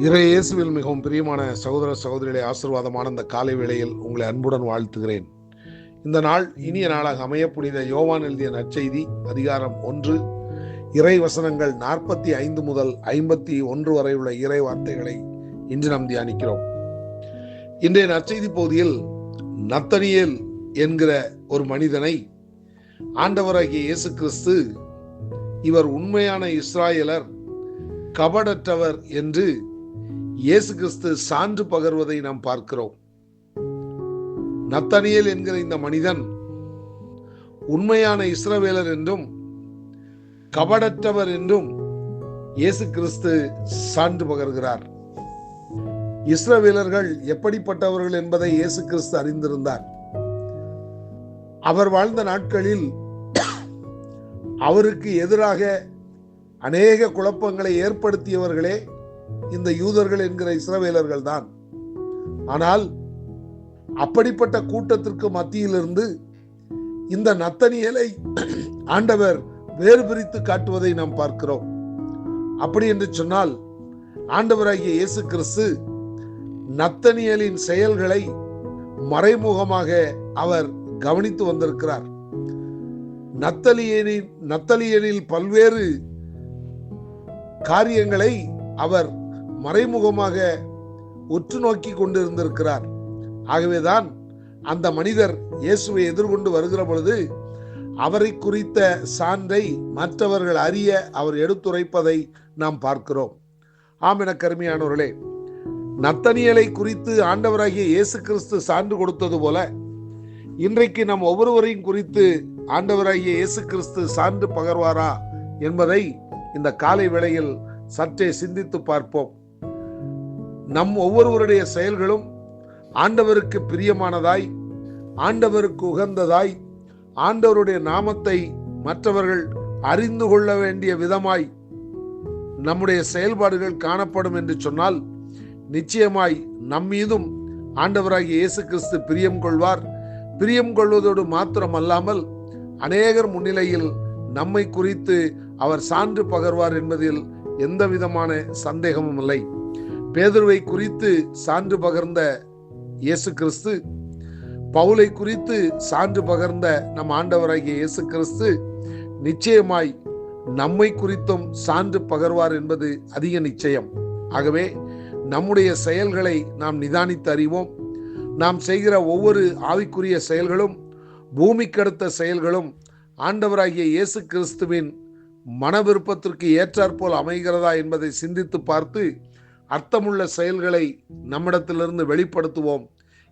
இயேசுவில் மிகவும் பிரியமான சகோதர சகோதரிகளை ஆசீர்வாதமான இந்த காலை வேளையில் உங்களை அன்புடன் வாழ்த்துகிறேன். இந்த நாள் இனிய நாளாக அமைய புனித யோவான் எழுதிய நற்செய்தி அதிகாரம் 1 இறை வசனங்கள் 45 முதல் 51 வரை உள்ள இறை வார்த்தைகளை இன்று நாம் தியானிக்கிறோம். இன்றைய நற்செய்தி பகுதியில் நத்தனியேல் என்கிற ஒரு மனிதனை ஆண்டவராகிய இயேசு கிறிஸ்து இவர் உண்மையான இஸ்ராயலர், கபடற்றவர் என்று இயேசு கிறிஸ்து சான்று பகர்வதை நாம் பார்க்கிறோம். நத்தனியேல் என்கிற இந்த மனிதன் உண்மையான இஸ்ரவேலர் என்றும் கபடற்றவர் என்றும் இயேசு கிறிஸ்து சான்று பகர்கிறார். இஸ்ரவேலர்கள் எப்படிப்பட்டவர்கள் என்பதை இயேசு கிறிஸ்து அறிந்திருந்தார். அவர் வாழ்ந்த நாட்களில் அவருக்கு எதிராக அநேக குழப்பங்களை ஏற்படுத்தியவர்களே இந்த யூதர்கள் என்கிற இஸ்ரவேலர்கள் தான். ஆனால் அப்படிப்பட்ட கூட்டத்திற்கு மத்தியிலிருந்து இந்த நத்தனியேலை ஆண்டவர் வேறு பிரித்து காட்டுவதை நாம் பார்க்கிறோம். அப்படி என்று சொன்னால் ஆண்டவராகிய இயேசு கிறிஸ்து நத்தனியேலின் செயல்களை மறைமுகமாக அவர் கவனித்து வந்திருக்கிறார். நத்தனியேலில் பல்வேறு காரியங்களை அவர் மறைமுகமாக உற்று நோக்கி கொண்டிருந்திருக்கிறார். ஆகவேதான் அந்த மனிதர் இயேசுவை எதிர்கொண்டு வருகிற பொழுது அவரை குறித்த சான்றை மற்றவர்கள் அறிய அவர் எடுத்துரைப்பதை நாம் பார்க்கிறோம். ஆம், என கருமையானவர்களே, நத்தனியேலை குறித்து ஆண்டவராகிய இயேசு கிறிஸ்து சான்று கொடுத்தது போல இன்றைக்கு நம் ஒவ்வொருவரையும் குறித்து ஆண்டவராகிய இயேசு கிறிஸ்து சான்று பகர்வாரா என்பதை இந்த காலை வேளையில் சற்றே சிந்தித்து பார்ப்போம். நம் ஒவ்வொருவருடைய செயல்களும் ஆண்டவருக்கு பிரியமானதாய், ஆண்டவருக்கு உகந்ததாய், ஆண்டவருடைய நாமத்தை மற்றவர்கள் அறிந்து கொள்ள வேண்டிய விதமாய் நம்முடைய செயல்பாடுகள் காணப்படும் என்று சொன்னால் நிச்சயமாய் நம்மீதும் ஆண்டவராகிய இயேசு கிறிஸ்து பிரியம் கொள்வார். பிரியம் கொள்வதோடு மாத்திரமல்லாமல் அநேகர் முன்னிலையில் நம்மை குறித்து அவர் சான்று பகர்வார் என்பதில் எந்த விதமான சந்தேகமும் இல்லை. பேதுருவை குறித்து சான்று பகர்ந்த இயேசு கிறிஸ்து, பவுலை குறித்து சான்று பகர்ந்த நம் ஆண்டவராகிய இயேசு கிறிஸ்து நிச்சயமாய் நம்மை குறித்தும் சான்று பகர்வார் என்பது அதிக நிச்சயம். ஆகவே நம்முடைய செயல்களை நாம் நிதானித்து அறிவோம். நாம் செய்கிற ஒவ்வொரு ஆவிக்குரிய செயல்களும், பூமிக்கடுத்த செயல்களும் ஆண்டவராகிய இயேசு கிறிஸ்துவின் மன விருப்பத்திற்கு ஏற்றாற்போல் அமைகிறதா என்பதை சிந்தித்து பார்த்து அர்த்தமுள்ள செயல்களை நம்மிடத்திலிருந்து வெளிப்படுத்துவோம்.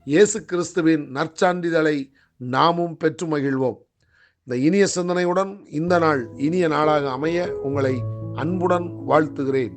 இயேசு கிறிஸ்துவின் நற்சான்றிதழை நாமும் பெற்று மகிழ்வோம். இந்த இனிய சிந்தனையுடன் இந்த நாள் இனிய நாளாக அமைய உங்களை அன்புடன் வாழ்த்துகிறேன்.